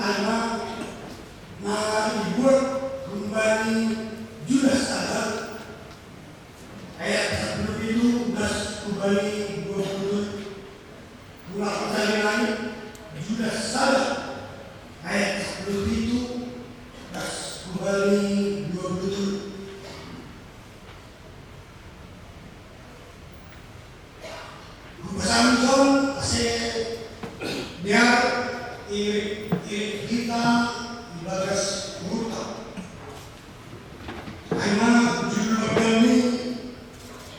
anak na dibuat kembali Judas sadar ayat 10 kembali 20 pulang perjalanan Judas sadar ayat 10 kembali 20 Kupasamson kasi biar irit kita ibagas hutang ay mga judul magdami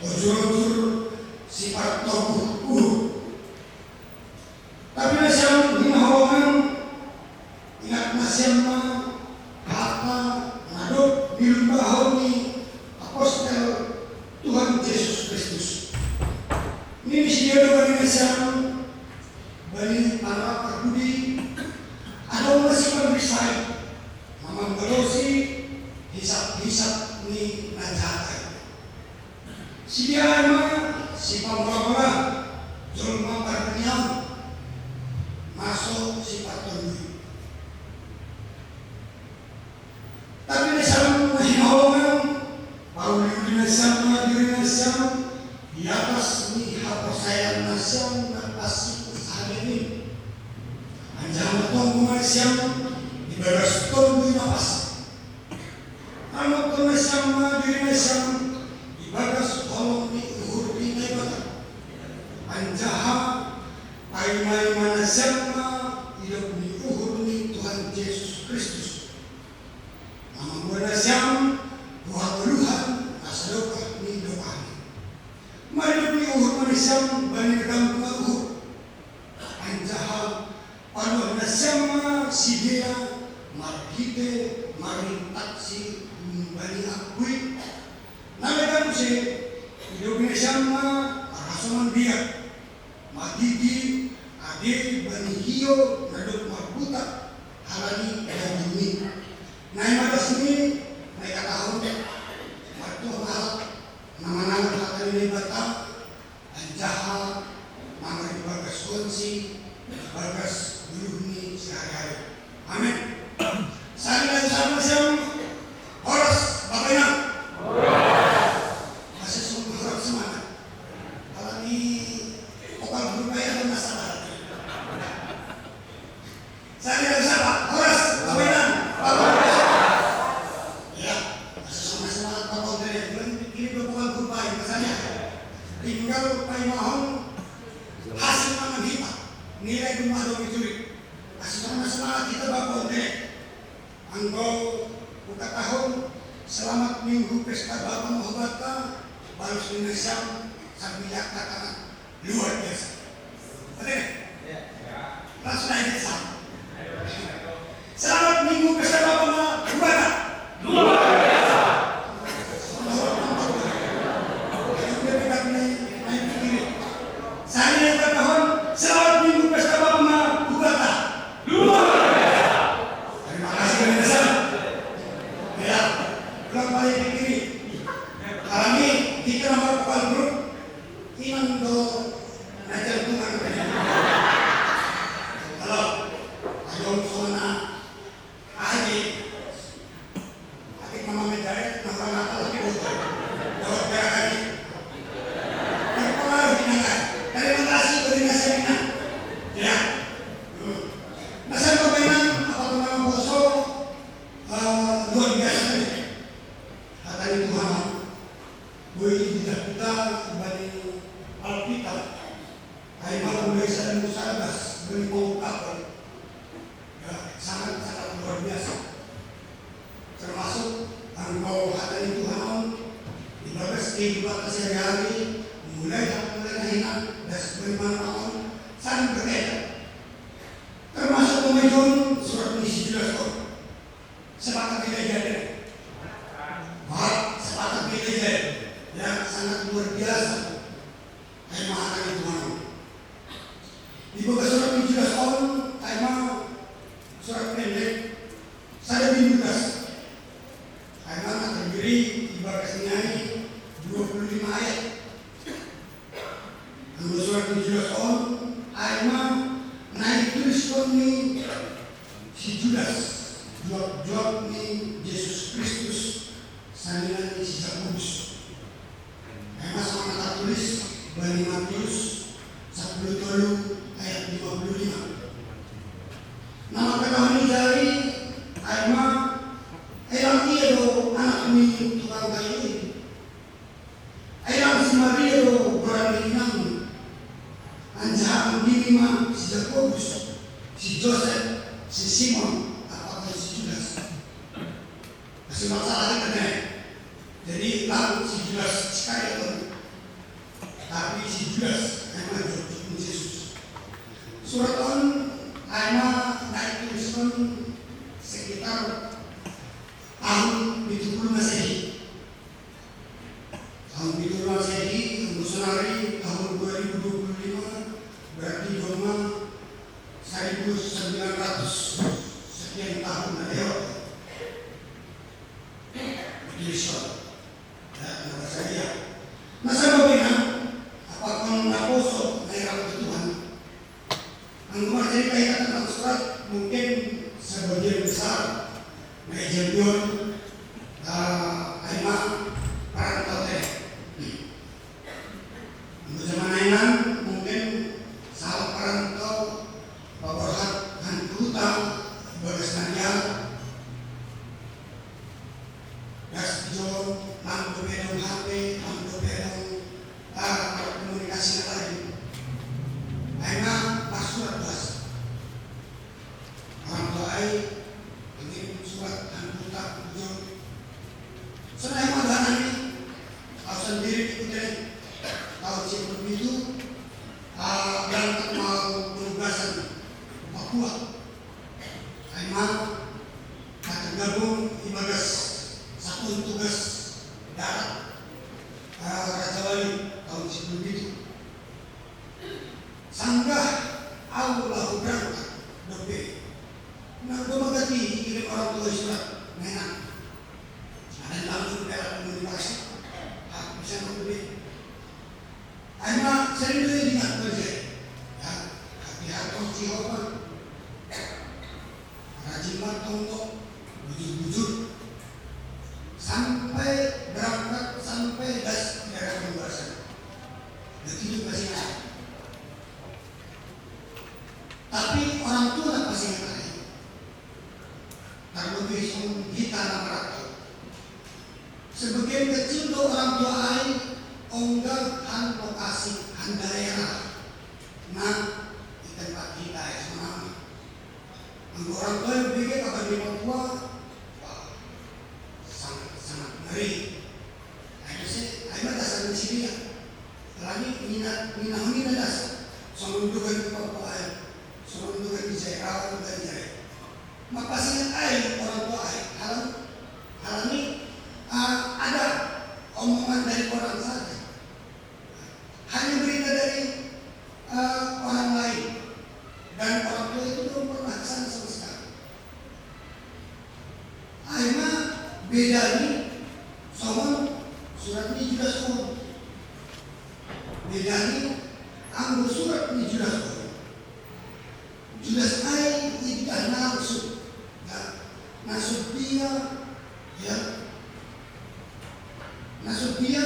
o jurur sifat tobuh tapi na siyang hinahawangan ingat na siyang kata nadot nilumbahaw ni Apostel Tuhan Yesus Kristus. Ini siya bali na siyang bali para pagkudi ano na si Pag-Bisay mamambalosi hisap-hisap ni Nanjatay si Diana si Pamwawala Jolma Pagkanyam masuk si Patuloy tapi na siyang hinahawangan paulit na siyang diri na siyang di atas ni haposayan na siyang nagpasik sa halinin. Andiyan na itong mga siyang ibagas itong binapas. Ano ito na siyang mga diri na siyang ibagas kolong ni uhur ni Naibata. Andiyan ay may mana siyang ilog ni uhur ni Tuhan Yesus Kristus. Mamamula na siyang buhat-uluhan sa lupa ni Doan. Marinig ni uhur manisang banigang uhur. Anjaha panuh na siyang sidya margite marintak si bani akui. Nalagang si ilog na siyang arasaman biyak. Magigi adi bani hiyo nadok magbuta halani dan bumi. Naimatas ni may katahon waktu harap namanang akan Naibata anjaha mga ibagas konsi ibagas dulu ni sehari-hari. Amin. Sari dan sama siyang oras babayan. Masih sumber harap semangat. Kalau ni okal berupaya dan masalah. Sari dan sama oras babayan. Tinggal paimahon hasil mga hita nilai dumadong ituloy kasi sama-sama kita bakonte ang ukatahon selamat minggu pesta Bapa Mahobata balos dinasam sa biyak katakan luar biasa betul? Langsung aja sama selamat minggu pesta Bapa Mahobata luar biasa. Saya yang bertahun selamat minggu pesta Bapa Mahobata luar biasa. Terima kasih kepada ya, pulang balik ke kiri. Kami kita nomor kepala grup iman do najar Tuhan. Kalau ayom sona aji atik mama medare nama nakal lagi botol. Jawab berakani. Terpengaruh dinangan. Terima kasih berinasihatnya. Ya. Nasa pemainan apapun nama boso luar biasa ini. Kata ini Tuhan, boleh tidak kita kembali Alkitab. Hai malam biasa dan musadas beri pengungkapan. Ya, sangat luar biasa. Termasuk engkau kata ini Tuhan, ibadah kehidupan sehari-hari mulai hilang dan sebagaimana tahun saling berbeda. Termasuk pemajuan surat misi Judas sepakat tidak jadi. Sepakat tidak jadi. Yang sangat luar biasa. Tema itu mana? Di buku surat misi Judas tema surat pendek saya bingung. Tema terdiri ibarat sinai 25 ayat. Dua surat Judas ayat naik tulis kami si jual ni Yesus Kristus salinan isi Yakobus. Memang sama tulis Bani Matius 10 ayat 55. Nama kenal dari Aima ayam dia do anak mi tukang kayu. Ayam si Maria do berani nang anjang diri ma si Yakobus, si Joseph, si Simon, apa si Judas. Masih masalah kita nih. Jadi lalu si Judas sekali itu, tapi si Judas emang jodoh Yesus. Surat on Aima naik tulisan sekitar tahun 70 Masehi. Tahun 70 Masehi, Musanari tahun 2025 berarti cuma 1900 sekian tahun lewat. Tulisan, ya, nama saya. Masa bagaimana? Apakah naposo daerah Tuhan? Angkuma cerita yang tentang surat mungkin sebagian besar Naijampion Aima Parantau teh. Untuk zaman Aiman mungkin salah Parantau Bapak Hantuta Bagas Nadial Gas John Lampu Bedong HP Lampu Bedong komunikasi lagi. Aima surat bahasa orang tua mengirim surat Hantuta John. Saya malah ini tahu sendiri ikutin tahun sebelum itu berangkat mau penugasan Papua. Aima tergabung di bagas satuan tugas darat Raja Wali tahun sebelum itu. Sanggah Allah berangkat dope. Nah, gue magati kirim orang tua surat mainan. Ada langsung dalam komunikasi. Bisa ngobrol. Aima sering dulu ingat kerja. Ya, hati-hati Jehovah. Rajin tontok, bujur-bujur. Sampai berangkat sampai das daerah penugasan. Begitu masih ada. Tapi orang tua pasti ngerti. Terlebih kita nama sebagian kecil tuh orang tua lain onggah han lokasi han daerah. Nah di tempat kita ya semangat. Orang tua yang pikir akan di Papua, sangat ngeri. Ayo sih, ayo dasar di sini ya. Lagi minah dasar. Sama juga di Papua ya. Sama juga di Jawa dan Jawa. Maka sih air orang tua air. Hal ini ada omongan dari orang saja. Hanya berita dari orang lain. Dan orang tua itu belum pernah kesana sama sekali. Akhirnya beda ini sama surat ini juga sekolah. Beda ini anggur surat ini juga sekolah. Judas air itu dah nafsu. Nafsu dia ya. Nafsu dia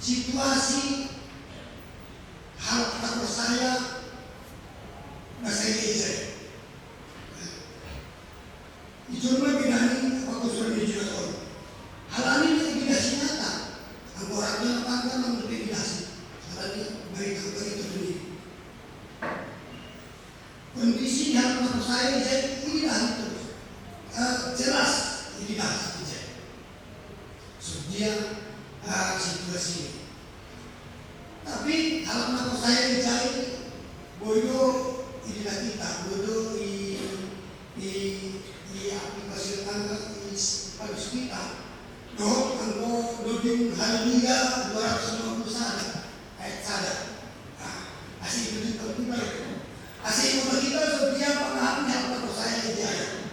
situasi hal tak percaya bahasa Indonesia. Itu cuma bedanya waktu surat ini juga tahu. Hal ini tidak nyata. Anggorannya apa memang tidak hal ini berita ini. Kondisi yang waktu saya ini dah itu jelas ini dah jadi. Dia situasi ini. Tapi hal waktu saya dicari bodoh inilah kita bodoh di aplikasi tangga harus kita doh anggo doding haleluya 250 sada ayat sada asih itu juga asih itu kita sedia pengalaman yang waktu saya dicari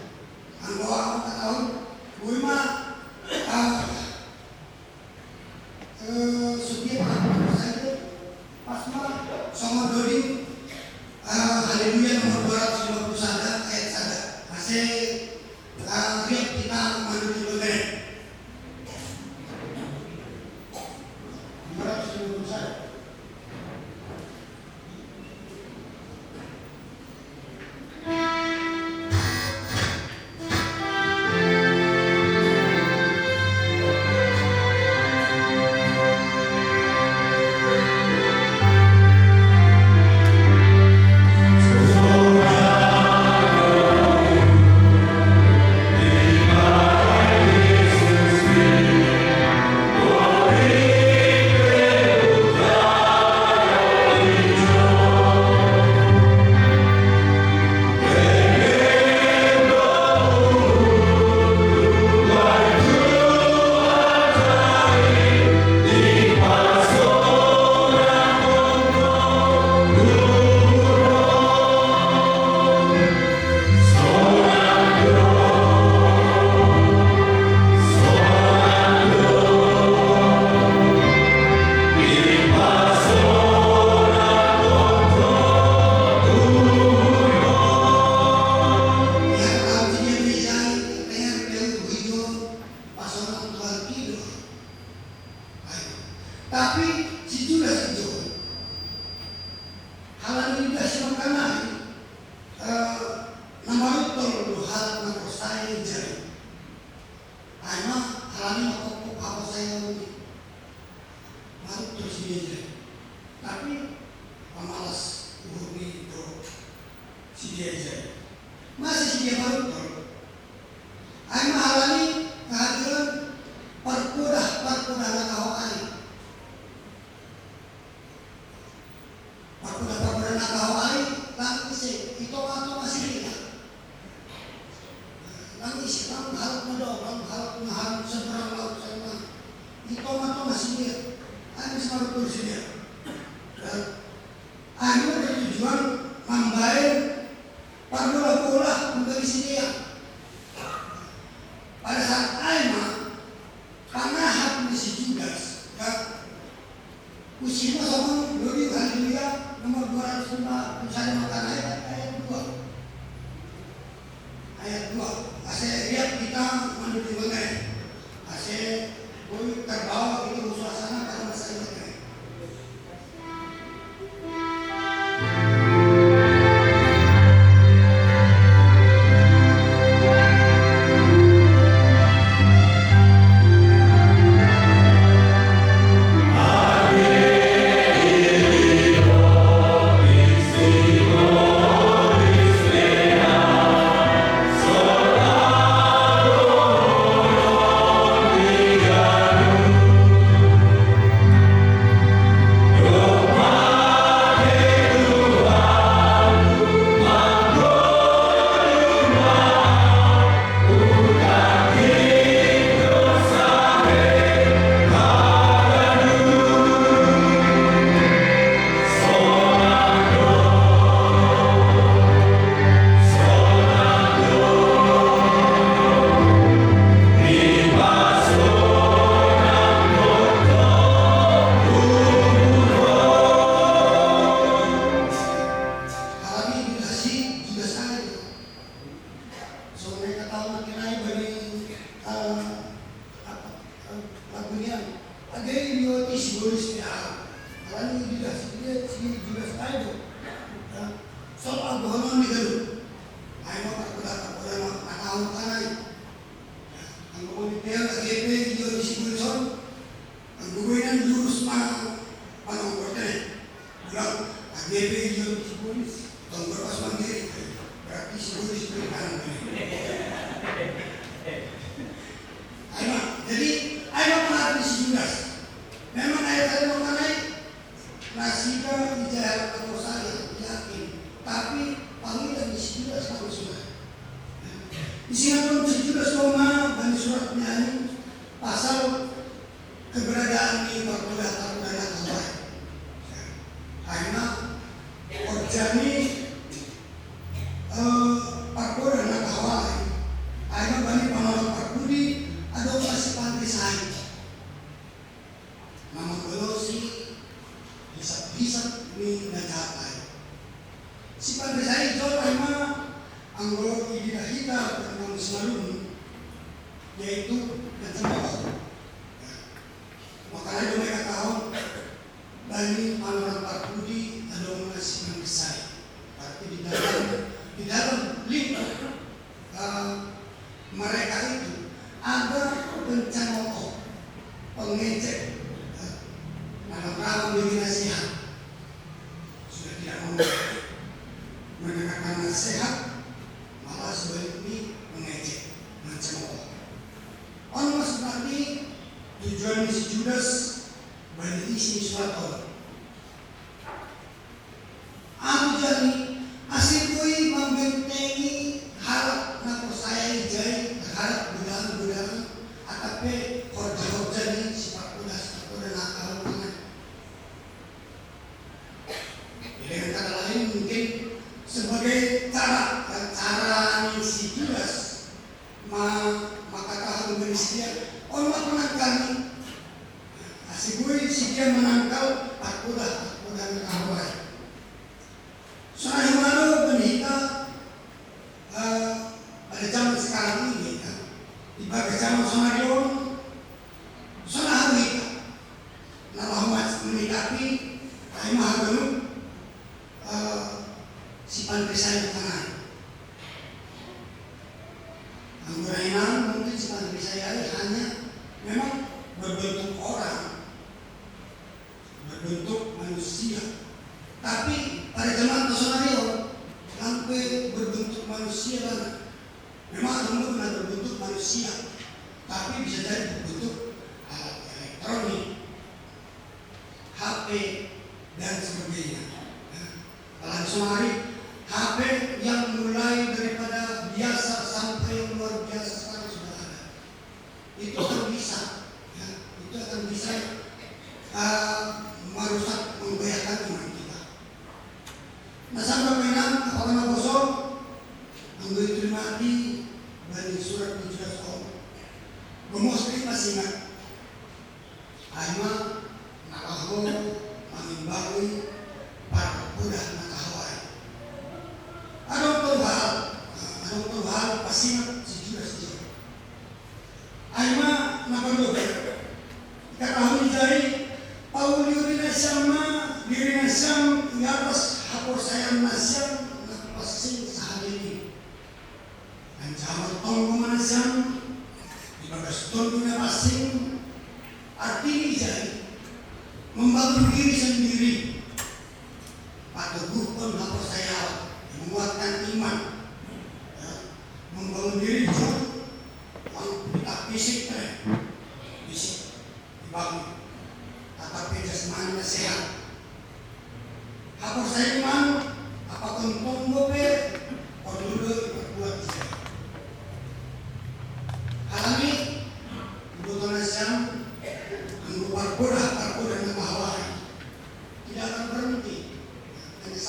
anggo aku tahu buima sedia pengalaman saya pas mah sama doding haleluya nomor 250 sada ayat sada masih riap kita menuju negeri. Gimana menurut saya? Tapi si Judas itu hal ini tidak semangkana nama itu hal nama saya jadi karena hal ini apa saya ini baru terus dia tapi pemalas hubungi itu si dia jadi masih si dia baru tuh karena hal ini kehadiran perkudah nakawai perkuda nakawai langis itu masih dia langis lang harap na daw harap seberang laut sana itu masih dia ano sa marutul siya ano bertujuan membayar pagula-gula memberi dia pada saat Aima panahat ni si Judas usia sama dulu haleluya nomor 205 misalnya makan ayat 2 saya lihat kita menuju negeri saya terbawa itu suasana pada masa negeri. Si Padre saya itu lama anggota tidak hitam yang selalu yaitu kecemooh. Makanya mereka tahu bani orang Parpudi adalah masih mengesai, tapi di dalam lingkup mereka itu ada pencemooh, pengecek, dalam diri nasihat, sudah tidak mau mendengarkan nasihat, malah sebaliknya mengecek, mencemooh. Orang masuk nanti tujuan misi Judas bagi isi suatu. Aku jadi asikui membentengi harap nak percaya jai harap budang atape kerja ni sifat udah nakal banget. Dengan kata lain mungkin sebagai cara misi Judas maka tahu manusia orang menangkal asikui si dia menangkal aku dah nakal. Soalnya malu penita pada zaman sekarang ini kan, ibarat zaman Somalion, soalnya hari itu, nama menikapi, kami mahabalu si pantai saya tangan. Anggurainan mungkin si pantai saya hanya memang berbentuk orang, berbentuk manusia. Tapi pada zaman Sonario sampai berbentuk manusia dan memang benar berbentuk manusia, tapi bisa jadi berbentuk alat elektronik, HP dan sebagainya. Kalau Sonari HP yang mulai daripada biasa sampai yang luar biasa sekarang sudah ada. Itu akan bisa, itu akan bisa merusak, membahayakan iman. Masa permainan apakah kosong ambil terima di bani surat 17 tahun. Gemoskri masih ingat. Aima nakaho mangimbawi para budak nakahawai. Ada hal pasti ingat si Judas. Aima nakadobe. Katahui dari Paul yurina sama dirina sam di atas hapur saya nasyam pasti sehari ini. Dan jamal tonggo manasam di bagas tonggonya pasing artinya jadi membangun diri sendiri. Pateguhkan hapur saya menguatkan iman, membangun diri juga kita fisik dibangun, tetapi jasmaninya sehat. Hapur saya iman, apapun tonggo pe, ordure berbuat saya. Halami, kebutuhan Islam, anggupan parkoda nakahawai, tidak akan berhenti. Yang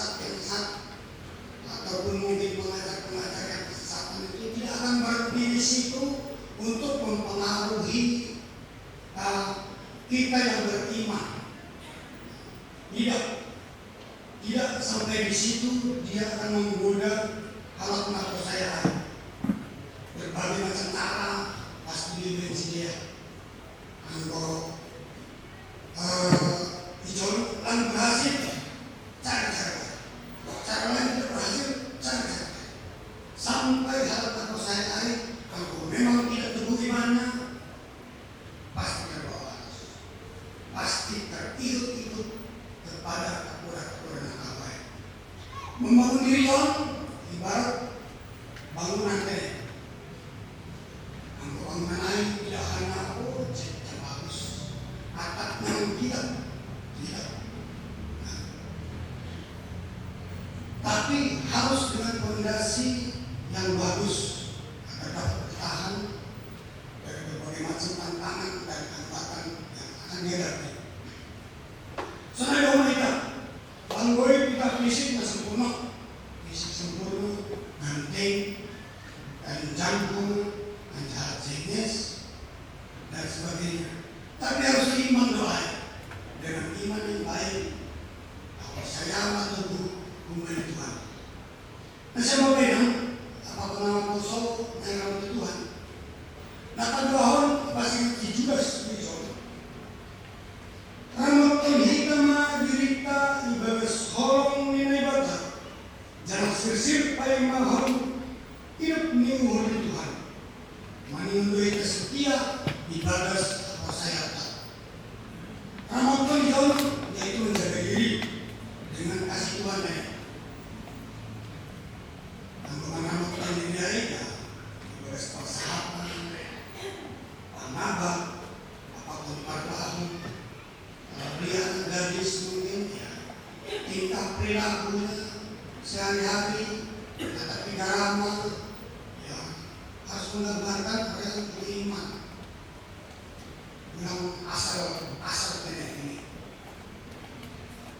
ataupun mungkin pengajar-pengajar yang kesesatan itu tidak akan berhenti di situ untuk mempengaruhi kita yang beriman. Tidak sampai di situ dia akan menggoda halak kepercayaan. Berbagai macam cara pasti dibenci dia. Anggo hijau lain berhasil cara lain tidak berhasil cara sampai halak kepercayaan kalau memang tidak teguh imannya pasti terbawa, pasti terikut kepada membangun diri orang ibarat bangunan teh. Bangunan lain tidak hanya catnya bagus, atapnya tidak. Tapi harus dengan fondasi yang bagus agar dapat bertahan dari berbagai macam tantangan dan hambatan yang akan dihadapi. Soalnya mereka bangun kita fisik sempurna, ganteng, dan jantung, dan jahat jenis, dan sebagainya. Tapi harus iman doa dengan iman yang baik. Kalau saya teguh kembali Tuhan. Nah saya mau bilang apa nama poso yang Tuhan. Nah kaduahon pasti juga setuju. Ramot hikama dirita ibagas holong nilai bata. Jangan sirsir payah mahon hidup ni uhur Tuhan. Manindui kesetia ibagas apa saya tak. Ramot hikam yaitu menjaga diri dengan kasih Tuhan ya. Ramot ini ya ibagas persahabatan, pangabang, apapun perlahan. Lihat gadis mungkin ya, tingkah perilakunya sehari-hari, tetapi ramah ya harus menggambarkan orang yang beriman. Yang asal ini.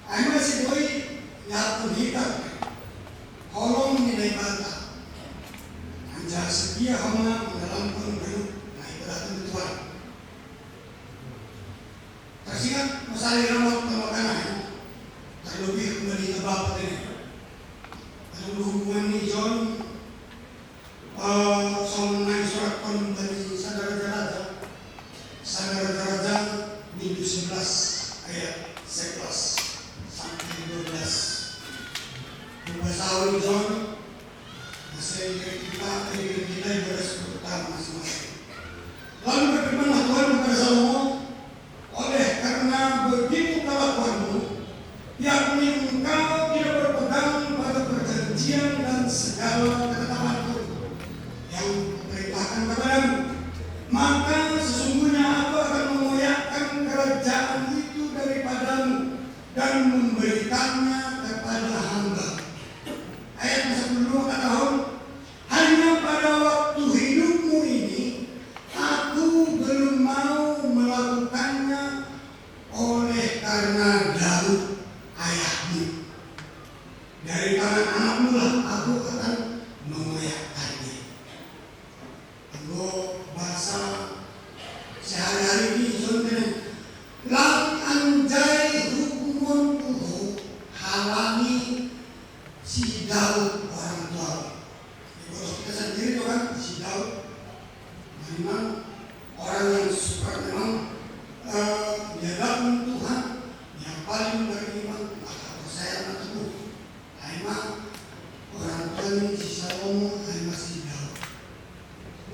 Ayo masih doi ya pun hitam, holong nilai bata, anjar setia hama mendalamkan hidup, nah itu datang Tuhan. Tersikat masalah ramah pemakanan, terlebih kembali ke bapak ini. Dalam hubungan ini John, soal surat pun dari Saudara-Raja minggu 11 ayat 11 sampai 12. Membasawi John, masih kita ibadah seputar masing-masing. Lalu berfirmanlah Tuhan kepada Salomo, oleh karena begitu kelakuanmu, yakni engkau tidak berpegang pada perjanjian dan segala ketetapanku yang kuperintahkan kepadamu, maka sesungguhnya aku akan mengoyakkan kerajaan itu daripadamu dan memberikannya kepada hamba. Ayat 12 kata hanya pada waktu hidupmu ini aku belum mau melakukannya, oleh karena Daud ayahmu dari tangan anakmu lah aku akan mengoyakkannya. Kalau bahasa sehari-hari ini contohnya lang anjay hukumun tuhu halangi si Daud orang tua. Kalau kita sendiri itu kan si Daud memang orang yang super memang dia datang Tuhan yang paling beriman, maka percaya sama Tuhan. Memang orang tua ini si Salomo memang si Daud.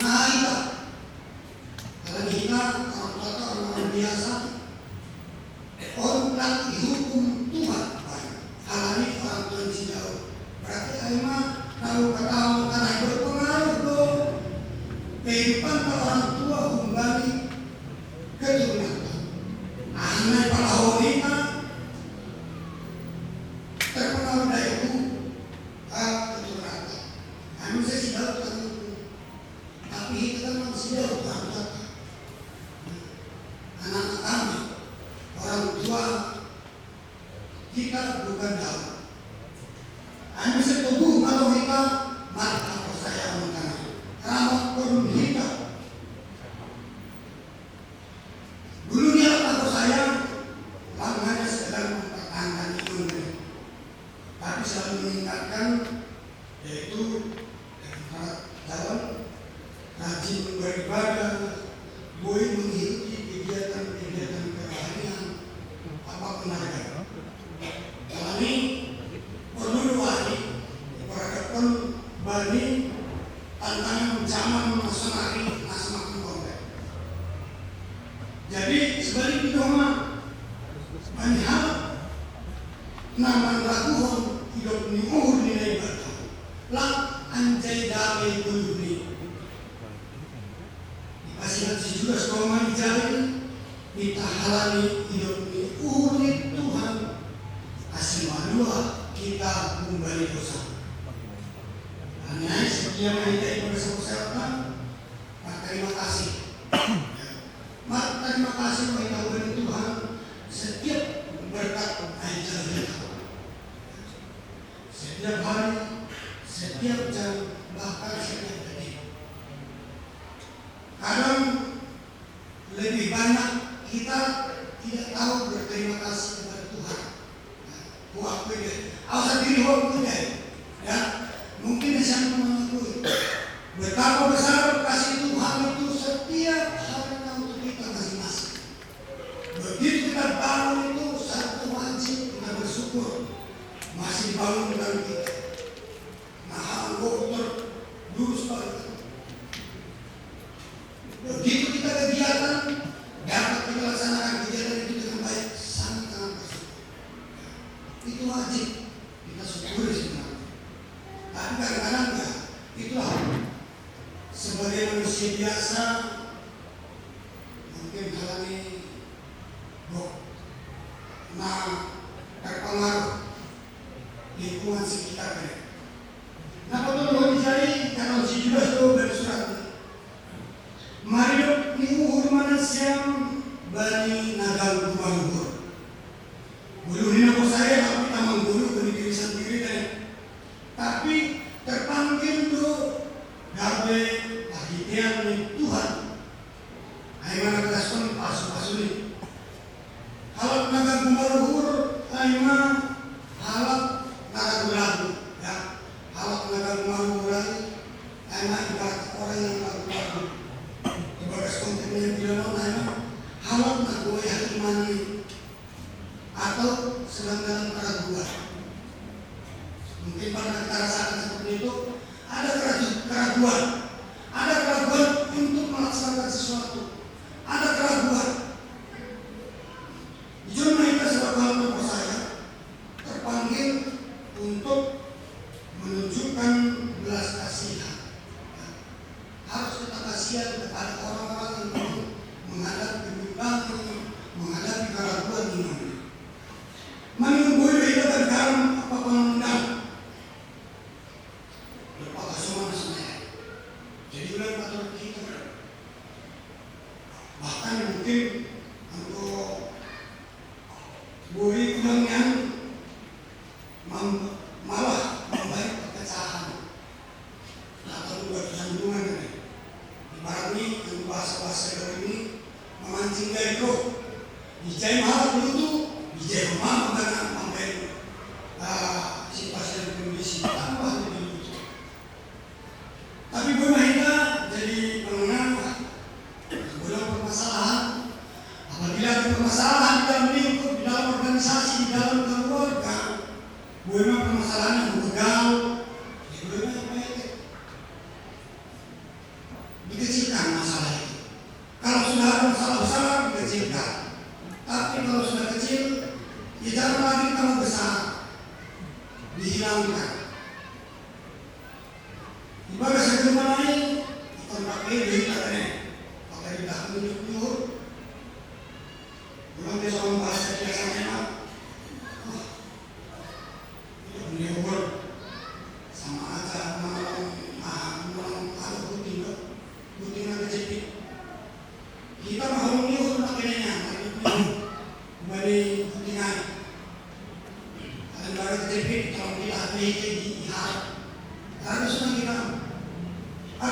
Nah itu kalau kita orang tua orang biasa, orang bilang dihukum Tuhan, halangi orang tua si Daud. Berarti memang kalau kata karena berpengaruh dong kehidupan orang tua kembali keturunan. Anak para wanita terpengaruh dari itu keturunan. Kami saya sudah tahu, tapi kita masih jauh banget. Anak kami, orang tua kita bukan tahu. Kami setuju kalau kita maka percaya mengenai ramah pun kita. Dulunya aku sayang, hanya sekedar mempertahankan iman, tapi selalu meningkatkan, yaitu dengan jalan rajin beribadah, boleh mengikuti kegiatan-kegiatan kerohanian, apapun ada. Kami perlu diwali, diperhadapkan banding tantangan zaman masyarakat semakin kompleks. Jadi sebalik itu banyak hal naman raguhon hidup ni uhur nilai bata lang anjay damai bulubi dipasihan si Judas Roman jari ditahalani hidup ni uhur ni Tuhan kasih madua kita kembali dosa. Hanya setiap kita ibadah kesehatan, terima kasih. Maka terima kasih kepada Tuhan setiap berkat ajar kita. Setiap hari, setiap jam, bahkan setiap detik. Kadang lebih banyak kita tidak tahu berterima kasih kepada Tuhan. Buat diri, awal diri orang punya, ya mungkin saya mengakui. Betapa besar kasih Tuhan itu setiap harinya untuk kita masing-masing. Begitu kita bangun itu satu wajib kita bersyukur masih bangunkan kita. Nah, dokter lurus balik. Begitu kita kegiatan dapat kita laksanakan kegiatan itu dengan baik, sangat bersyukur. Itu wajib kita syukuri sebenarnya. Tapi kadang-kadang enggak. Itulah sebagai manusia biasa mungkin hal ini terpengaruh lingkungan sekitarnya. Nah, kalau dicari kalau si Judas itu bersurat, mari niuhur manusia bani nagal luhur. Buluhin aku saya tapi kita mengguru ke diri sendiri dan tapi terpanggil do gawe pagitian ni Tuhan. Ay mana kason pasu-pasu ni. Halap nagal luhur ay mana halap nagal ya. Halap nagal luhur ay mana ibarat orang yang lagu-lagu. Ibarat konten yang tidak ay mana halap nagoy hakimani atau sedang dalam keraguan. Mungkin pernah kita rasakan seperti itu. Ada keraguan, ada keraguan untuk melaksanakan sesuatu, ada keraguan. Jujur kita sebagai hamba percaya terpanggil untuk menunjukkan belas kasihan. Harus kita kasihan kepada orang-orang yang menghadapi kebimbangan, menghadapi keraguan iman. Menunggu kita dalam apa pengundang. Apakah semua sebenarnya? Jadi bulan patut kita. Bahkan mungkin untuk bui kurang yang malah membaik perpecahan atau buat sambungan. Ibarat ini yang bahasa-bahasa ini memancing dari roh. Dijai mahal dulu tuh, dijai rumah dengan sampai situasi dan kondisi tambah lebih lucu. Tapi kita jadi penengah belum permasalahan. Apabila ada permasalahan di dalam lingkup, di dalam organisasi, di dalam keluarga, permasalahan yang begal, dikecilkan masalah itu. Kalau sudah ada masalah besar, dikecilkan. Tapi kalau sudah kecil, ya jangan lagi kalau besar, dihilangkan. Ibadah sebelum lain, kita pakai duit katanya, pakai dah menunjuk-nunjuk. Belum dia soal bahasa biasa memang, itu menyebar sama aja menolong ada putih nanti jadi. Kita mau nyuruh pakainya, beri putingan. Ada baru terjepit kalau kita habis di harap. Harusnya kita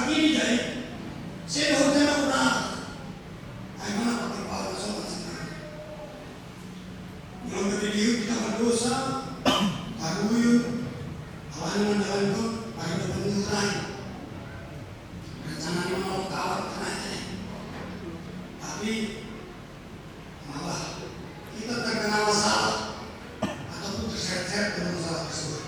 ini jadi saya hotel udah ay mana pakai pala sama sekarang yang berdiu kita berdosa karuyun awan jalan itu pada pengurai rencana menolong kawan kena ini tapi malah kita terkena masalah ataupun terseret-seret dengan masalah tersebut.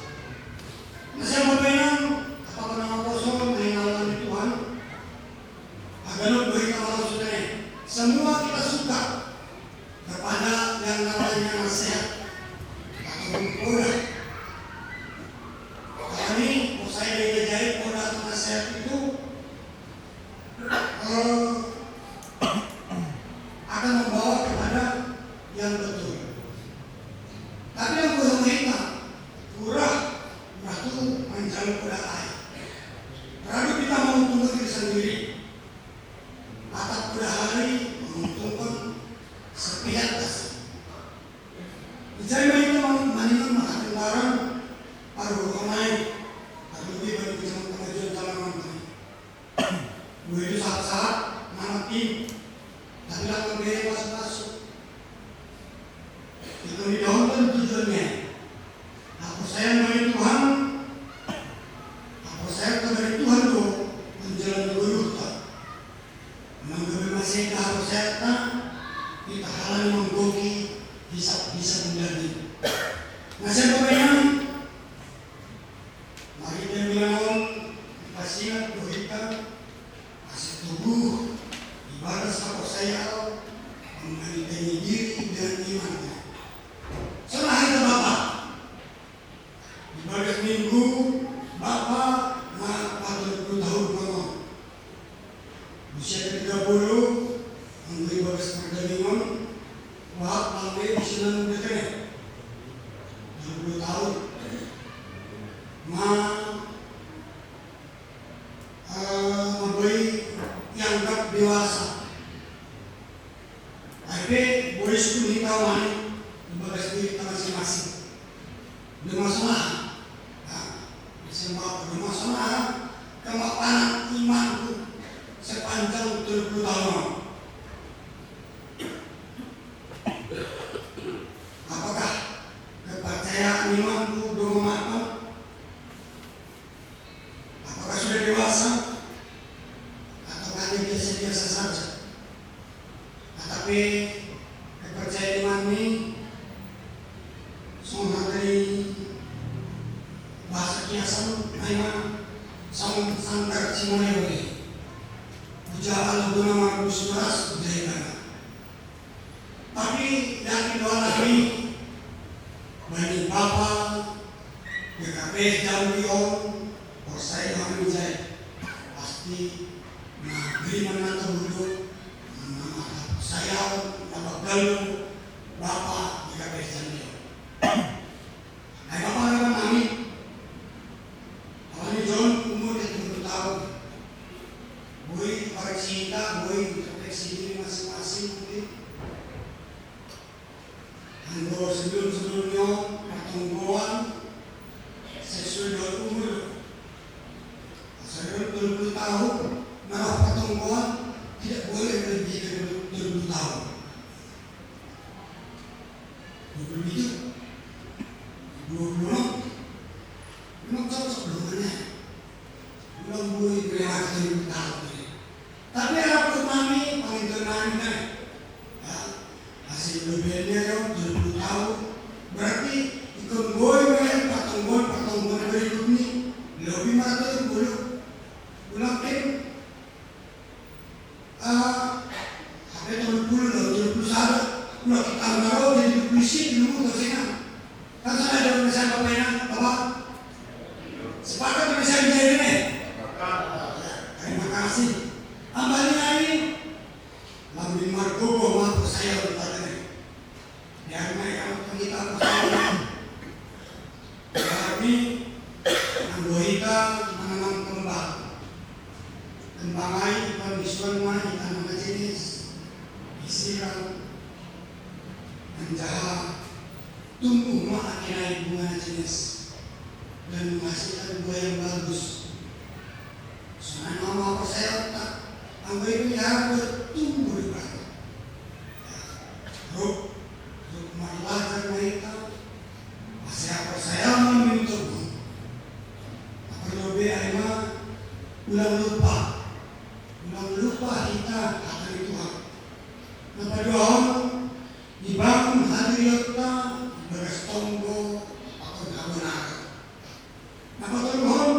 Nah, saya mau bilang apakah nama kosong mengenalkan Tuhan agar beri kalau sudah semua kita suka kepada yang namanya nasihat ataupun koda. Kalau ini saya dijahit koda atau nasihat itu akan membawa kepada yang betul. Tapi yang kurang hitam, kurang itu menjalur koda lain. Lalu kita menguntungkan diri sendiri. Atap kuda hari menguntungkan sepihak dasar. Bicara itu maniman makan barang, paruh ramai, paruh lebih bagi zaman pengajuan jalanan kami. Gue itu saat-saat nama tim, tapi lakukan biaya masuk-masuk. Itu didahulukan tujuannya. Aku sayang dari Tuhan, aku sayang dari Tuhan tuh menjelaskan. bisa menjadi. Nah, saya pemain mari dia bilang dikasih dohita kasih tubuh ibadah sama saya mengenai diri dan imannya. Setelah itu Bapak ibadah minggu Bapak 40 tahun mama usia 30 memberi ibadah perdagangan Wah, sampai di sana udah kena 20 tahun memberi yang gak dewasa tapi boleh 10 tahun ibadah diri kita masing-masing ada masalah ada masalah kemapanan imanku sepanjang 30 tahun. Apakah kepercayaan imanku belum matang? Apakah sudah dewasa? Atau hanya biasa-biasa saja? Tetapi kepercayaan iman ini semua dari bahasa kiasan hanya sama sangkar cimarewe. Puja Allah nama Gusuras budaya. Tapi dari doa kami bagi Bapak GKP Jambion Persai Hamijai pasti beri menata dulu nama saya nama galuh Bapak GKP Jambion. Hai Bapak dan kami kami John umur 30 tahun Bui koreksi kita, bui introspeksi diri masing-masing mungkin Ando sebelum-sebelumnya pertumbuhan sesuai dengan umur saya 20 tahun nah pertumbuhan tidak boleh lebih dari 20 tahun 20 memang cocok dengannya belum boleh berlewat 20 tahun tapi harap kami pengintunan hasil lebihnya yang 20 tahun berarti ikut boy pertumbuhan berikut ini lebih mata itu boleh ulang tim sampai 20 ulang kita menaruh jadi publisit dulu tersenang kan saya ada pemesan pemainan Bapak sepakat pemesan bisa ini terima kasih ambalnya ini Lambi Margobo maaf saya bertanya yang mereka kita persoalan kami Anggoita menanam kembang air pemisuan wangi tanaman jenis disiram menjaga tumbuh akhirnya bunga jenis dan menghasilkan buah yang bagus soalnya nama saya tak Anggoita itu ya bertumbuh di belakang Ruk marilah mereka masih saya memintamu apa lebih ayah ulang lupa kita akan Tuhan napa doang dibangun hadiriyata beres tonggo atau gabenar napa Tuhan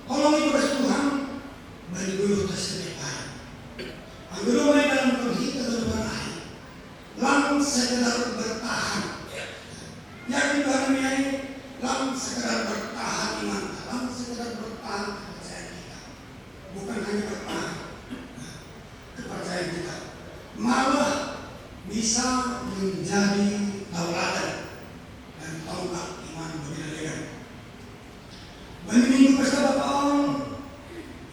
kalau itu beres Tuhan bagi dulu tersediaan angguru mereka dalam kita berbenah lang sekedar bertahan yang kita ini lang sekedar bertahan iman lang sekedar bertahan kepercayaan kita bukan hanya bertahan kepercayaan kita malah bisa menjadi tauladan dan tonggak iman berlebihan bagi minggu pesta Bapak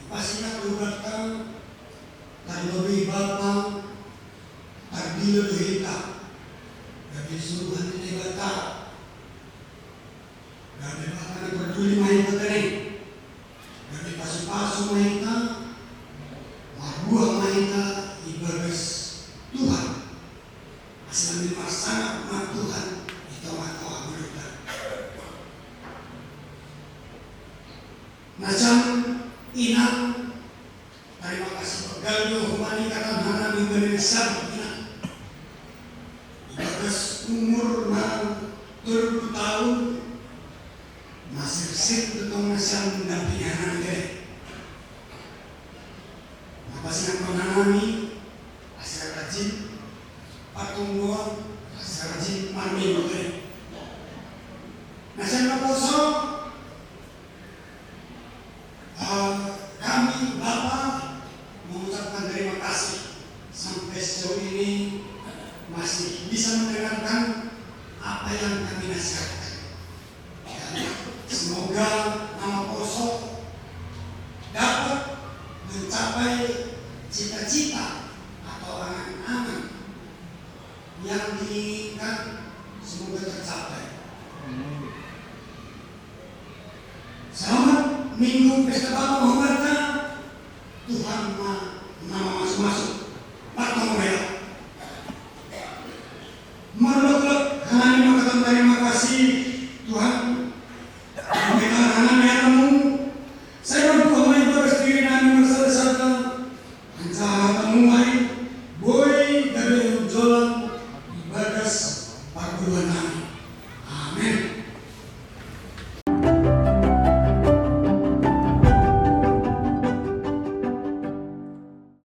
pastinya berkata dan lebih Bapak tardilo dohita gabi suruhan ini bata gabi Bapak na peduli mahita tadi gabi pasu-pasu mahita mabuah mahita ibagas Tuhan asal dimaksana ma Tuhan itu matawa berita macam inang terima kasih pegalu humani kata mana minggu besar ibagas umur Pasti yang menanami hasil rajin, pertumbuhan hasil rajin marmi betul. Nah, saya poso kami Bapak mengucapkan terima kasih sampai sejauh ini masih bisa mendengarkan apa yang kami nasihatkan. Semoga nama Poso dapat mencapai cita-cita atau angan-angan yang diinginkan, semoga tercapai. Selamat Minggu Pesta Bapak Muhammadnya. Tuhan nama masuk-masuk Pak Merah. Menurut kami terima kasih